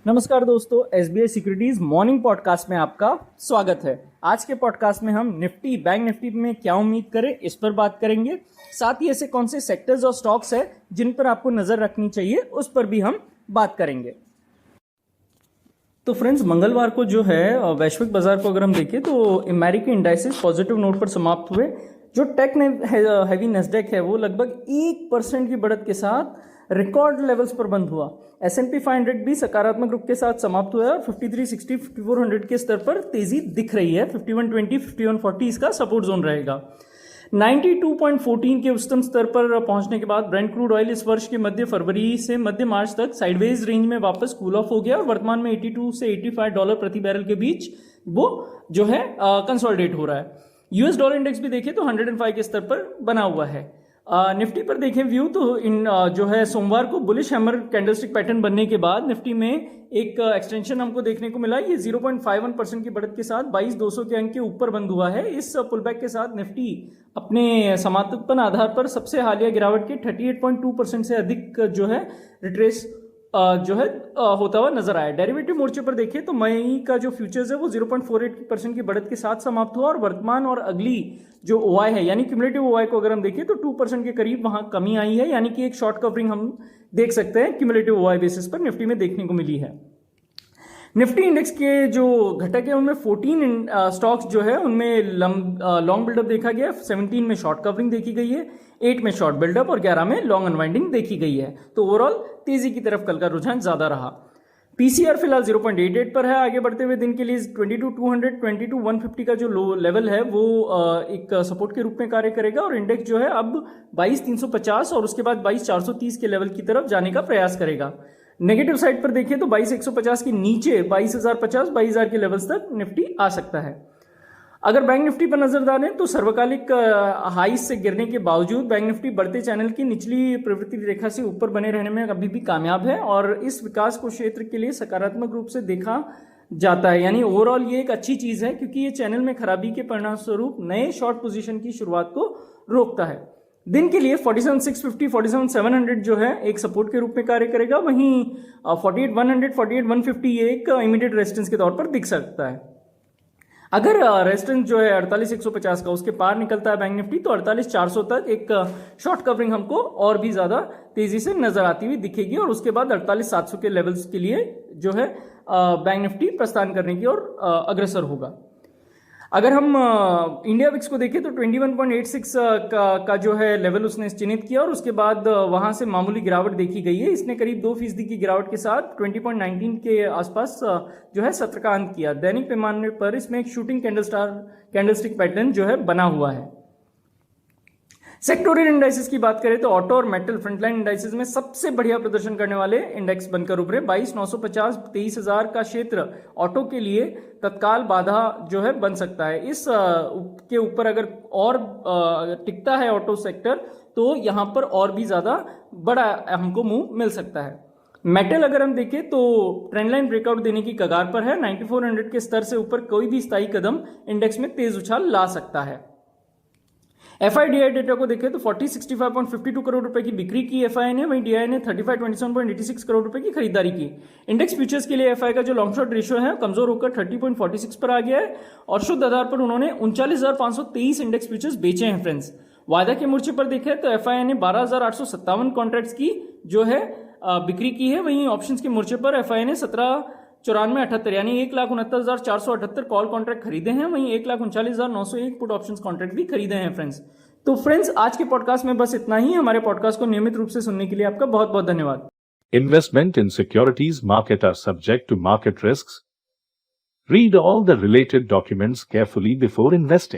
नमस्कार दोस्तों, SBI securities morning podcast में आपका स्वागत है। आज के पॉडकास्ट में हम निफ्टी बैंक निफ्टी में क्या उम्मीद करें इस पर बात करेंगे। साथ ही ऐसे कौन से सेक्टर्स और स्टॉक्स है जिन पर आपको नजर रखनी चाहिए उस पर भी हम बात करेंगे। तो फ्रेंड्स, मंगलवार को जो है वैश्विक बाजार को अगर हम देखें तो अमेरिकी इंडाइसेस पॉजिटिव नोट पर समाप्त हुए। जो टेक हैवी नेस्डेक है वो लगभग 1% की बढ़त के साथ रिकॉर्ड लेवल्स पर बंद हुआ। S&P 500 भी सकारात्मक रुख के साथ समाप्त हुआ और 5360 5400 के स्तर पर तेजी दिख रही है। 5120 5140 इसका सपोर्ट जोन रहेगा। 92.14 के उच्चतम स्तर पर पहुंचने के बाद ब्रेंट क्रूड ऑयल इस वर्ष के मध्य फरवरी से मध्य मार्च तक साइडवेज रेंज में वापस कूल ऑफ हो गया और वर्तमान में 82 से $85 प्रति बैरल के बीच वो जो है कंसोलिडेट हो रहा है। यूएस डॉलर इंडेक्स भी देखें तो 105 के स्तर पर बना हुआ है। निफ्टी पर देखें व्यू तो इन जो है सोमवार को बुलिश हैमर कैंडलस्टिक पैटर्न बनने के बाद निफ्टी में एक एक्सटेंशन हमको देखने को मिला। ये 0.51% की बढ़त के साथ 22,200 के अंक के ऊपर बंद हुआ है। इस पुलबैक के साथ निफ्टी अपने समापन आधार पर सबसे हालिया गिरावट के 38.2% से अधिक जो है रिट्रेस जो है होता हुआ नजर आया। डेरिवेटिव मोर्चे पर देखें तो मई का जो फ्यूचर्स है वो 0.48% की बढ़त के साथ समाप्त हुआ और वर्तमान और अगली जो ओआई है यानी क्यूमुलेटिव ओआई को अगर हम देखें तो 2% के करीब वहां कमी आई है, यानी कि एक शॉर्ट कवरिंग हम देख सकते हैं क्यूमुलेटिव ओआई बेसिस पर निफ्टी में देखने को मिली है। निफ्टी इंडेक्स के जो घटक है उनमें 14 स्टॉक्स जो है उनमें लॉन्ग बिल्डअप देखा गया, 17 में शॉर्ट कवरिंग देखी गई है, 8 में शॉर्ट बिल्डअप और 11 में लॉन्ग अनवाइंडिंग देखी गई है। तो ओवरऑल तेजी की तरफ कल का रुझान ज्यादा रहा। पीसीआर फिलहाल 0.88 पर है। आगे बढ़ते हुए दिन के लिए 22,200 22,150 का जो लो लेवल है वो एक सपोर्ट के रूप में कार्य करेगा और इंडेक्स जो है अब 22,350 और उसके बाद 22,430 के लेवल की तरफ जाने का प्रयास करेगा। नेगेटिव साइड पर देखें तो 22,150 के नीचे 22,050 22,000 के लेवल्स तक निफ्टी आ सकता है। अगर बैंक निफ्टी पर नजर डालें तो सर्वकालिक हाई से गिरने के बावजूद बैंक निफ्टी बढ़ते चैनल की निचली प्रवृत्ति रेखा से ऊपर बने रहने में अभी भी कामयाब है और इस विकास को क्षेत्र के लिए सकारात्मक रूप से देखा जाता है। यानी ओवरऑल ये एक अच्छी चीज है क्योंकि ये चैनल में खराबी के परिणाम स्वरूप नए शॉर्ट पोजीशन की शुरुआत को रोकता है। दिन के लिए 47,650 47,700 जो है एक सपोर्ट के रूप में कार्य करेगा, वहीं 48,100 48,150 ये एक इमीडिएट रेजिस्टेंस के तौर पर दिख सकता है। अगर रेजिस्टेंस जो है 48,150 का उसके पार निकलता है बैंक निफ्टी तो 48,400 तक एक शॉर्ट कवरिंग हमको और भी ज्यादा तेजी से नजर आती हुई दिखेगी और उसके बाद 48,700 के लेवल्स के लिए जो है बैंक निफ्टी प्रस्थान करने की ओर अग्रसर होगा। अगर हम इंडिया विक्स को देखें तो 21.86 का जो है लेवल उसने चिन्हित किया और उसके बाद वहां से मामूली गिरावट देखी गई है। इसने करीब 2% की गिरावट के साथ 20.19 के आसपास जो है सत्र का अंत किया। दैनिक पैमाने पर इसमें एक शूटिंग कैंडलस्टिक पैटर्न जो है बना हुआ है। सेक्टोरियल इंडाइसेस की बात करें तो ऑटो और मेटल फ्रंटलाइन इंडाइसेस में सबसे बढ़िया प्रदर्शन करने वाले इंडेक्स बनकर उभरे। 22,950 23,000 का क्षेत्र ऑटो के लिए तत्काल बाधा जो है बन सकता है। इस के ऊपर अगर और टिकता है ऑटो सेक्टर तो यहां पर और भी ज्यादा बड़ा हमको मूव मिल सकता है। मेटल अगर हम देखें तो ट्रेंडलाइन ब्रेकआउट देने की कगार पर है। 9400 के स्तर से ऊपर कोई भी स्थायी कदम इंडेक्स में तेज उछाल ला सकता है। एफआईडीआई डेटा को देखें तो 4065.52 करोड़ रुपए की बिक्री की एफआई ने, वहीं डीआई ने 3527.86 करोड़ रुपए की खरीदारी की। इंडेक्स फ्यूचर्स के लिए एफआई का जो लॉन्ग शॉर्ट रेशियो है कमजोर होकर 30.46 पर आ गया है और शुद्ध आधार पर उन्होंने 39,523 इंडेक्स फ्यूचर्स बेचे हैं। फ्रेंड्स, वायदा के मोर्चे पर देखें तो एफआई ने 12,857 कॉन्ट्रैक्ट्स की जो है बिक्री की है, वहीं ऑप्शंस के मोर्चे पर एफआई ने 17,94,78 यानी 1,69,478 कॉल कॉन्ट्रैक्ट खरीदे हैं, वहीं 1,39,901 पुट ऑप्शंस कॉन्ट्रैक्ट भी खरीदे हैं। फ्रेंड्स, तो फ्रेंड्स आज के पॉडकास्ट में बस इतना ही। हमारे पॉडकास्ट को नियमित रूप से सुनने के लिए आपका बहुत बहुत धन्यवाद। Investment in securities market are subject to market risks. Read all the related documents carefully before investing.